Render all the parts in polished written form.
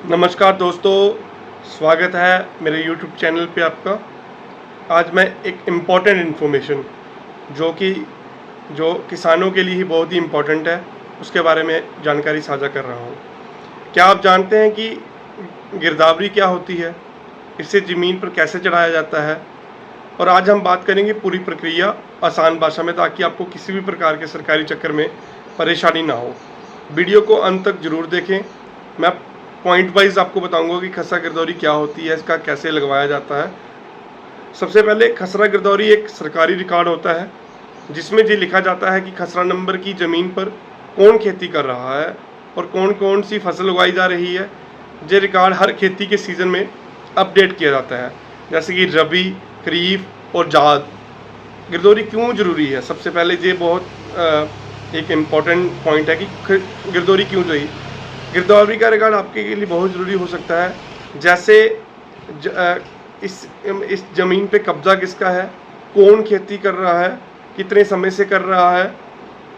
नमस्कार दोस्तों, स्वागत है मेरे YouTube चैनल पे आपका। आज मैं एक इम्पॉर्टेंट इन्फॉर्मेशन जो किसानों के लिए ही बहुत ही इम्पॉर्टेंट है, उसके बारे में जानकारी साझा कर रहा हूँ। क्या आप जानते हैं कि गिरदावरी क्या होती है, इसे ज़मीन पर कैसे चढ़ाया जाता है? और आज हम बात करेंगे पूरी प्रक्रिया आसान भाषा में, ताकि आपको किसी भी प्रकार के सरकारी चक्कर में परेशानी ना हो। वीडियो को अंत तक ज़रूर देखें। मैं पॉइंट वाइज आपको बताऊंगा कि खसरा गिरदौरी क्या होती है, इसका कैसे लगवाया जाता है। सबसे पहले खसरा गिरदौरी एक सरकारी रिकॉर्ड होता है, जिसमें ये लिखा जाता है कि खसरा नंबर की ज़मीन पर कौन खेती कर रहा है और कौन कौन सी फसल उगाई जा रही है। ये रिकॉर्ड हर खेती के सीज़न में अपडेट किया जाता है, जैसे कि रबी, खरीफ और जाद। गिरदौरी क्यों ज़रूरी है? सबसे पहले ये बहुत एक इम्पॉर्टेंट पॉइंट है कि गिरदौरी क्यों चाहिए। गिरदौरी का रिकॉर्ड आपके लिए बहुत ज़रूरी हो सकता है, जैसे इस ज़मीन पे कब्ज़ा किसका है, कौन खेती कर रहा है, कितने समय से कर रहा है।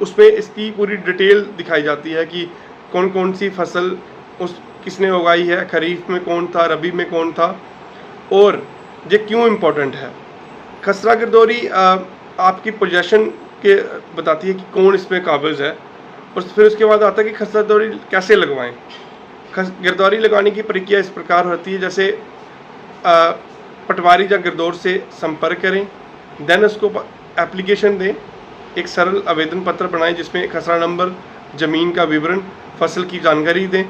उसमें इसकी पूरी डिटेल दिखाई जाती है कि कौन कौन सी फसल किसने उगाई है, खरीफ में कौन था, रबी में कौन था, और ये क्यों इम्पोर्टेंट है। खसरा गिरदौरी आपकी पोजेशन के बताती है कि कौन इसमें काबिज है, और फिर उसके बाद आता है कि खसरा गिरदौरी कैसे लगवाएं। गिरदौरी लगाने की प्रक्रिया इस प्रकार होती है, जैसे पटवारी या गिरदौर से संपर्क करें, देन उसको एप्लीकेशन दें, एक सरल आवेदन पत्र बनाएं जिसमें खसरा नंबर, ज़मीन का विवरण, फसल की जानकारी दें।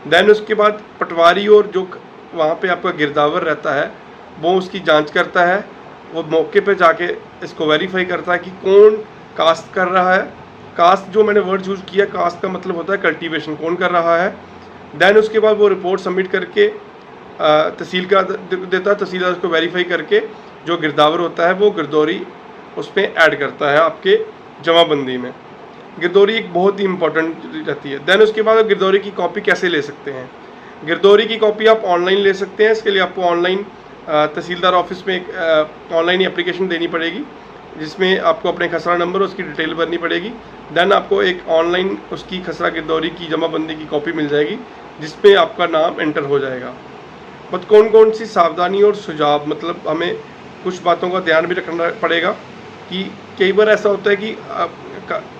देन उसके बाद पटवारी और जो वहाँ पे आपका गिरदावर रहता है वो उसकी जांच करता है। वो मौके पे जाके इसको वेरीफाई करता है कि कौन काश्त कर रहा है। कास्ट, जो मैंने वर्ड यूज़ किया, कास्ट का मतलब होता है कल्टीवेशन, कौन कर रहा है। देन उसके बाद वो रिपोर्ट सबमिट करके तहसील का देता है। तहसीलदार उसको वेरीफाई करके जो गिरदावर होता है वो गिरदौरी उसमें ऐड करता है आपके जमाबंदी में। गिरदौरी एक बहुत ही इंपॉर्टेंट रहती है। देन उसके बाद आप गिरदौरी की कॉपी कैसे ले सकते हैं। गिरदौरी की कॉपी आप ऑनलाइन ले सकते हैं। इसके लिए आपको ऑनलाइन तहसीलदार ऑफिस में एक ऑनलाइन एप्लीकेशन देनी पड़ेगी, जिसमें आपको अपने खसरा नंबर, उसकी डिटेल भरनी पड़ेगी। देन आपको एक ऑनलाइन उसकी खसरा गिरदौरी की जमाबंदी की कॉपी मिल जाएगी, जिसमें आपका नाम एंटर हो जाएगा। बट कौन कौन सी सावधानी और सुझाव, मतलब हमें कुछ बातों का ध्यान भी रखना पड़ेगा कि कई बार ऐसा होता है कि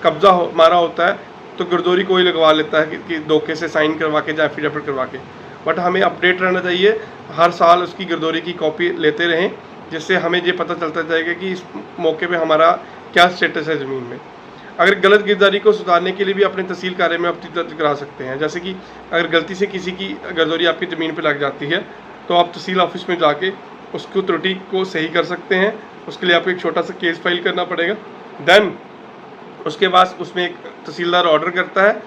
कब्जा मारा होता है तो गिरदौरी कोई लगवा लेता है कि धोखे से साइन करवा के या एफिडेविट करवा के। बट हमें अपडेट रहना चाहिए, हर साल उसकी गिरदौरी की कॉपी लेते रहें, जिससे हमें ये पता चलता जाएगा कि इस मौके पे हमारा क्या स्टेटस है ज़मीन में। अगर गलत गिरदारी को सुधारने के लिए भी अपने तहसील कार्य में आप दर्ज करा सकते हैं। जैसे कि अगर गलती से किसी की गिरदौरी आपकी ज़मीन पे लग जाती है तो आप तहसील ऑफिस में जाके उसको त्रुटि को सही कर सकते हैं। उसके लिए आपको एक छोटा सा केस फाइल करना पड़ेगा। देन उसके बाद उसमें एक तहसीलदार ऑर्डर करता है,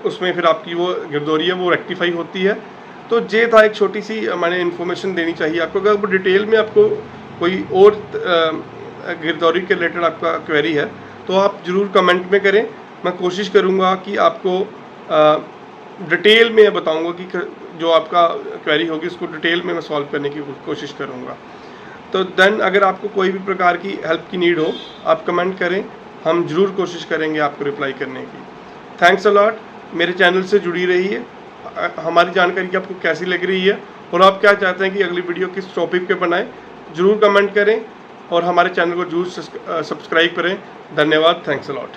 उसमें फिर आपकी वो गिरदौरी है वो रेक्टिफाई होती है। तो ये था एक छोटी सी मैंने इन्फॉर्मेशन देनी चाहिए आपको। अगर डिटेल में आपको कोई और गिरदौरी के रिलेटेड आपका क्वेरी है तो आप ज़रूर कमेंट में करें। मैं कोशिश करूँगा कि आपको डिटेल में बताऊँगा कि जो आपका क्वेरी होगी उसको डिटेल में मैं सॉल्व करने की कोशिश करूँगा। तो देन अगर आपको कोई भी प्रकार की हेल्प की नीड हो, आप कमेंट करें, हम ज़रूर कोशिश करेंगे आपको रिप्लाई करने की। Thanks a lot. मेरे चैनल से जुड़ी रहिए। हमारी जानकारी आपको कैसी लग रही है और आप क्या चाहते हैं कि अगली वीडियो किस टॉपिक पे बनाएं, ज़रूर कमेंट करें और हमारे चैनल को जरूर सब्सक्राइब करें। धन्यवाद। Thanks a lot.